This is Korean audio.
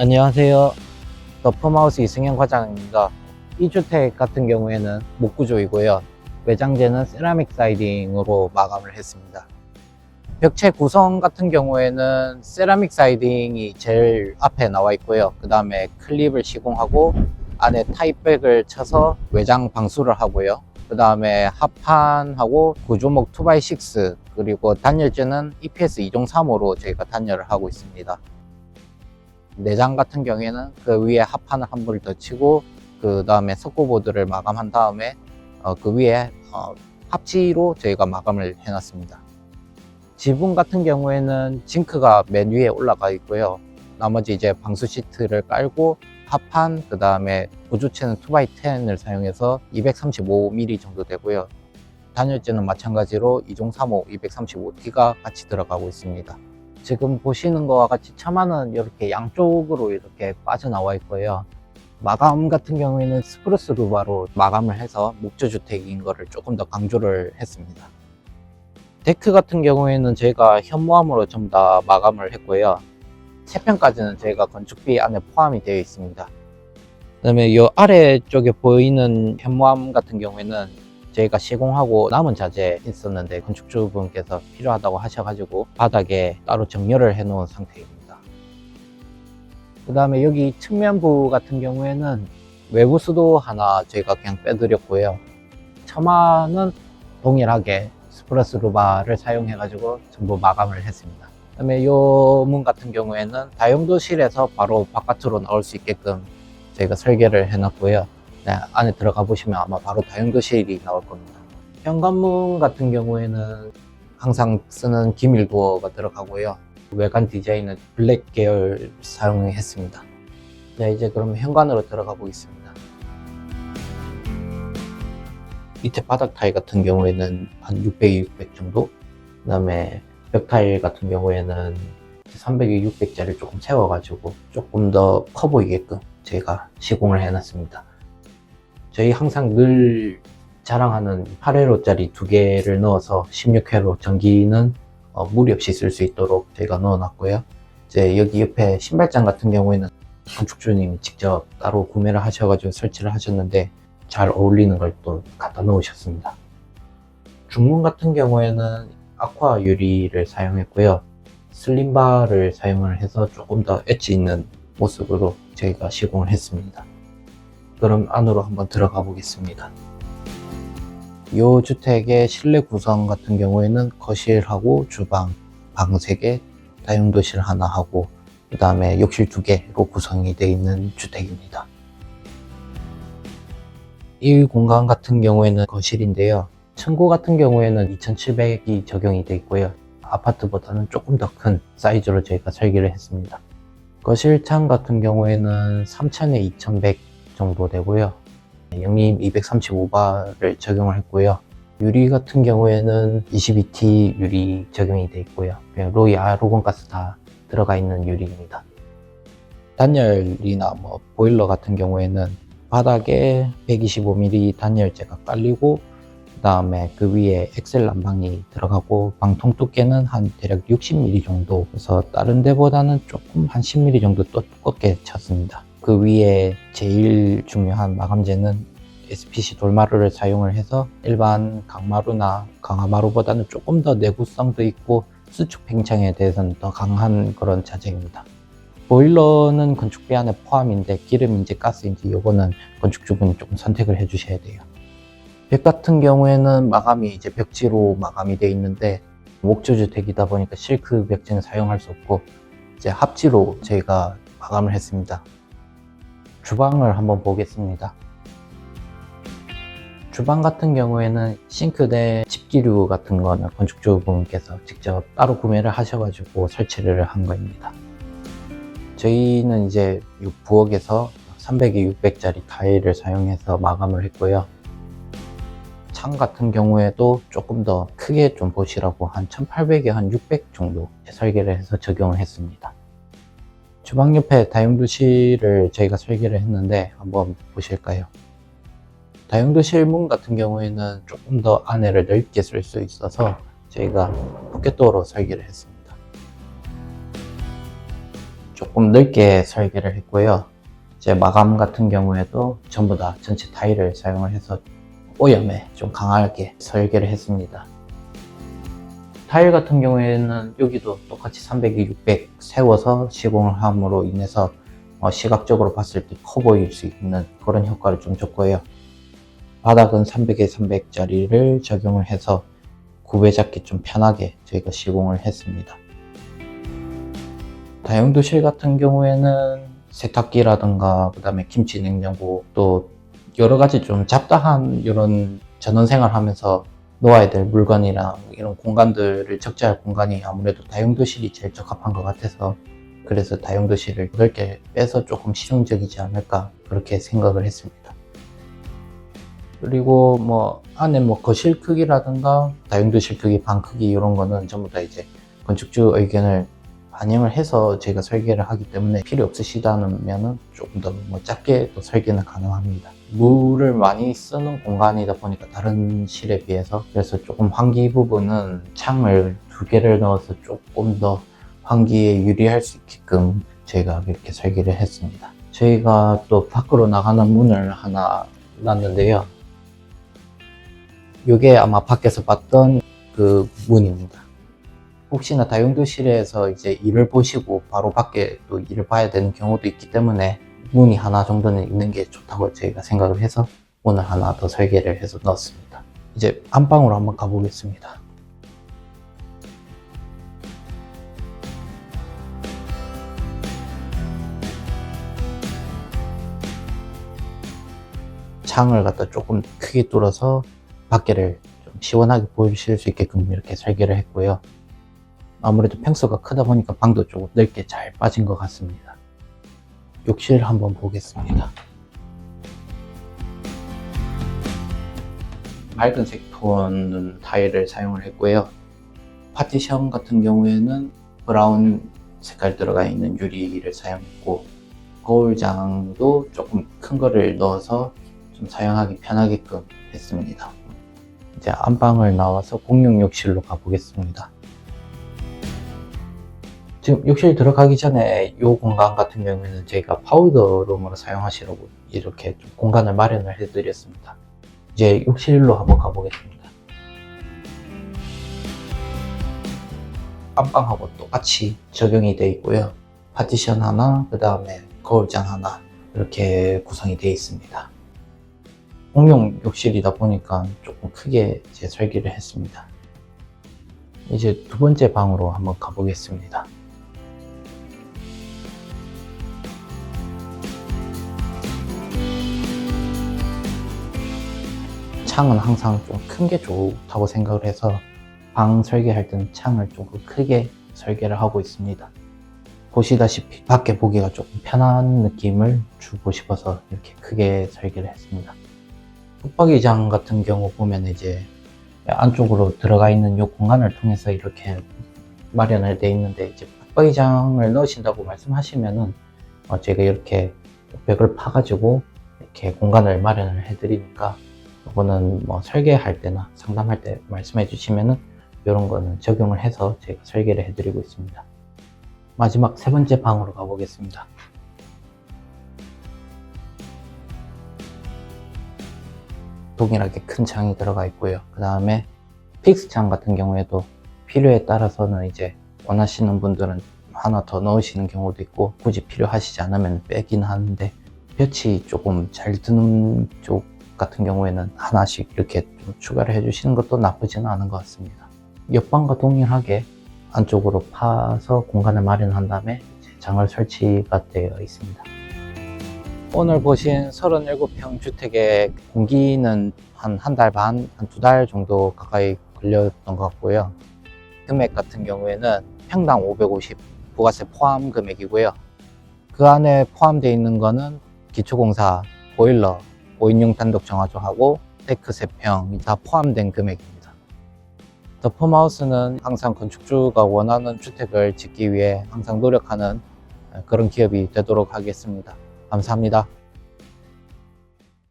안녕하세요. 더펌하우스 이승현 과장입니다. 이 주택 같은 경우에는 목구조이고요. 외장재는 세라믹 사이딩으로 마감을 했습니다. 벽체 구성 같은 경우에는 세라믹 사이딩이 제일 앞에 나와 있고요. 그 다음에 클립을 시공하고 안에 타입백을 쳐서 외장 방수를 하고요. 그 다음에 합판하고 구조목 2x6 그리고 단열재는 EPS 2종 3호로 저희가 단열을 하고 있습니다. 내장 같은 경우에는 그 위에 합판을 한 번 더 치고 그 다음에 석고보드를 마감한 다음에 그 위에 합지로 저희가 마감을 해놨습니다. 지붕 같은 경우에는 징크가 맨 위에 올라가 있고요. 나머지 이제 방수 시트를 깔고 합판 그 다음에 구조체는 2x10을 사용해서 235mm 정도 되고요. 단열재는 마찬가지로 2종 3호 235T가 같이 들어가고 있습니다. 지금 보시는 거와 같이 처마는 이렇게 양쪽으로 이렇게 빠져나와 있고요. 마감 같은 경우에는 스프루스 루바로 마감을 해서 목조주택인 거를 조금 더 강조를 했습니다. 데크 같은 경우에는 저희가 현무암으로 전부 다 마감을 했고요. 3편까지는 저희가 건축비 안에 포함이 되어 있습니다. 그 다음에 이 아래쪽에 보이는 현무암 같은 경우에는 저희가 시공하고 남은 자재 있었는데 건축주분께서 필요하다고 하셔가지고 바닥에 따로 정렬을 해 놓은 상태입니다. 그 다음에 여기 측면부 같은 경우에는 외부 수도 하나 저희가 그냥 빼드렸고요. 처마는 동일하게 스프레스 루바를 사용해 가지고 전부 마감을 했습니다. 그 다음에 이 문 같은 경우에는 다용도실에서 바로 바깥으로 나올 수 있게끔 저희가 설계를 해 놨고요. 네, 안에 들어가 보시면 아마 바로 다용도실이 나올 겁니다. 현관문 같은 경우에는 항상 쓰는 기밀 도어가 들어가고요. 외관 디자인은 블랙 계열 사용했습니다. 네, 이제 그럼 현관으로 들어가 보겠습니다. 밑에 바닥 타일 같은 경우에는 한 600, 600 정도. 그 다음에 벽 타일 같은 경우에는 300에 600짜리 조금 채워가지고 조금 더 커 보이게끔 제가 시공을 해놨습니다. 저희 항상 늘 자랑하는 8회로짜리 2개를 넣어서 16회로 전기는 무리 없이 쓸 수 있도록 저희가 넣어놨고요. 이제 여기 옆에 신발장 같은 경우에는 건축주님이 직접 따로 구매를 하셔가지고 설치를 하셨는데 잘 어울리는 걸 또 갖다 놓으셨습니다. 중문 같은 경우에는 아쿠아 유리를 사용했고요. 슬림바를 사용을 해서 조금 더 엣지 있는 모습으로 저희가 시공을 했습니다. 그럼 안으로 한번 들어가 보겠습니다. 이 주택의 실내 구성 같은 경우에는 거실하고 주방, 방 3개, 다용도실 하나 하고 그 다음에 욕실 2개로 구성이 되어 있는 주택입니다. 이 공간 같은 경우에는 거실인데요. 층고 같은 경우에는 2700이 적용이 되어 있고요. 아파트보다는 조금 더 큰 사이즈로 저희가 설계를 했습니다. 거실창 같은 경우에는 3000에 2100 정도 되고요. 영림 235바를 적용을 했고요. 유리 같은 경우에는 22T 유리 적용이 되어 있고요. 로이 아르곤가스 다 들어가 있는 유리입니다. 단열이나 보일러 같은 경우에는 바닥에 125mm 단열재가 깔리고 그 다음에 그 위에 엑셀 난방이 들어가고 방통 두께는 한 대략 60mm 정도, 그래서 다른 데보다는 조금 한 10mm 정도 또 두껍게 쳤습니다. 그 위에 제일 중요한 마감재는 SPC 돌마루를 사용을 해서 일반 강마루나 강화마루보다는 조금 더 내구성도 있고 수축 팽창에 대해서는 더 강한 그런 자재입니다. 보일러는 건축비 안에 포함인데 기름인지 가스인지 이거는 건축주분이 조금 선택을 해 주셔야 돼요. 벽 같은 경우에는 마감이 이제 벽지로 마감이 되어 있는데 목조주택이다 보니까 실크 벽지는 사용할 수 없고 이제 합지로 저희가 마감을 했습니다. 주방을 한번 보겠습니다. 주방 같은 경우에는 싱크대 집기류 같은 거는 건축주분께서 직접 따로 구매를 하셔가지고 설치를 한 겁니다. 저희는 이제 부엌에서 300에 600짜리 타일을 사용해서 마감을 했고요. 창 같은 경우에도 조금 더 크게 좀 보시라고 한 1800에 한 600 정도 설계를 해서 적용을 했습니다. 주방 옆에 다용도실을 저희가 설계를 했는데 한번 보실까요? 다용도실 문 같은 경우에는 조금 더 안에를 넓게 쓸 수 있어서 저희가 포켓도어로 설계를 했습니다. 조금 넓게 설계를 했고요. 이제 마감 같은 경우에도 전부 다 전체 타일을 사용을 해서 오염에 좀 강하게 설계를 했습니다. 타일 같은 경우에는 여기도 똑같이 300에 600 세워서 시공을 함으로 인해서 시각적으로 봤을 때 커 보일 수 있는 그런 효과를 좀 줬고요. 바닥은 300에 300짜리를 적용을 해서 굽에 잡기 좀 편하게 저희가 시공을 했습니다. 다용도실 같은 경우에는 세탁기라든가 그 다음에 김치 냉장고 또 여러 가지 좀 잡다한 이런 전원생활 하면서 놓아야 될 물건이랑 이런 공간들을 적재할 공간이 아무래도 다용도실이 제일 적합한 것 같아서 그래서 다용도실을 넓게 빼서 조금 실용적이지 않을까 그렇게 생각을 했습니다. 그리고 뭐 안에 뭐 거실 크기라든가 다용도실 크기, 방 크기 이런 거는 전부 다 이제 건축주 의견을 반영을 해서 제가 설계를 하기 때문에 필요 없으시다면은 조금 더 뭐 작게 또 설계는 가능합니다. 물을 많이 쓰는 공간이다 보니까 다른 실에 비해서 그래서 조금 환기 부분은 창을 2개를 넣어서 조금 더 환기에 유리할 수 있게끔 저희가 이렇게 설계를 했습니다. 저희가 또 밖으로 나가는 문을 하나 놨는데요. 이게 아마 밖에서 봤던 그 문입니다. 혹시나 다용도실에서 이제 일을 보시고 바로 밖에 또 일을 봐야 되는 경우도 있기 때문에 문이 하나 정도는 있는 게 좋다고 저희가 생각을 해서 문을 하나 더 설계를 해서 넣었습니다. 이제 안방으로 한번 가보겠습니다. 창을 갖다 조금 크게 뚫어서 밖에를 좀 시원하게 보실 수 있게끔 이렇게 설계를 했고요. 아무래도 평수가 크다 보니까 방도 조금 넓게 잘 빠진 것 같습니다. 욕실 한번 보겠습니다. 맑은색 톤 타일을 사용을 했고요. 파티션 같은 경우에는 브라운 색깔 들어가 있는 유리를 사용했고 거울장도 조금 큰 거를 넣어서 좀 사용하기 편하게끔 했습니다. 이제 안방을 나와서 공용 욕실로 가보겠습니다. 지금 욕실 들어가기 전에 이 공간 같은 경우에는 저희가 파우더룸으로 사용하시라고 이렇게 좀 공간을 마련을 해드렸습니다. 이제 욕실로 한번 가보겠습니다. 안방하고 똑같이 적용이 되어 있고요. 파티션 하나, 그 다음에 거울장 하나 이렇게 구성이 되어 있습니다. 공용 욕실이다 보니까 조금 크게 이제 설계를 했습니다. 이제 두 번째 방으로 한번 가보겠습니다. 창은 항상 좀 큰 게 좋다고 생각을 해서 방 설계할 때는 창을 조금 크게 설계를 하고 있습니다. 보시다시피 밖에 보기가 조금 편한 느낌을 주고 싶어서 이렇게 크게 설계를 했습니다. 붙박이장 같은 경우 보면 이제 안쪽으로 들어가 있는 이 공간을 통해서 이렇게 마련을 되어 있는데 이제 붙박이장을 넣으신다고 말씀하시면은 제가 이렇게 벽을 파가지고 이렇게 공간을 마련을 해드리니까 이거는 뭐 설계할 때나 상담할 때 말씀해 주시면은 이런 거는 적용을 해서 제가 설계를 해드리고 있습니다. 마지막 세 번째 방으로 가보겠습니다. 동일하게 큰 창이 들어가 있고요. 그 다음에 픽스 창 같은 경우에도 필요에 따라서는 이제 원하시는 분들은 하나 더 넣으시는 경우도 있고 굳이 필요하시지 않으면 빼긴 하는데 볕이 조금 잘 드는 쪽 같은 경우에는 하나씩 이렇게 좀 추가를 해주시는 것도 나쁘지는 않은 것 같습니다. 옆방과 동일하게 안쪽으로 파서 공간을 마련한 다음에 장을 설치가 되어 있습니다. 오늘 보신 37평 주택의 공기는 한 달 반, 한 2달 정도 가까이 걸렸던 것 같고요. 금액 같은 경우에는 평당 550 부가세 포함 금액이고요. 그 안에 포함되어 있는 거는 기초공사, 보일러, 5인용 단독 정화조하고 데크 3평이 다 포함된 금액입니다. 더 폼하우스는 항상 건축주가 원하는 주택을 짓기 위해 항상 노력하는 그런 기업이 되도록 하겠습니다. 감사합니다.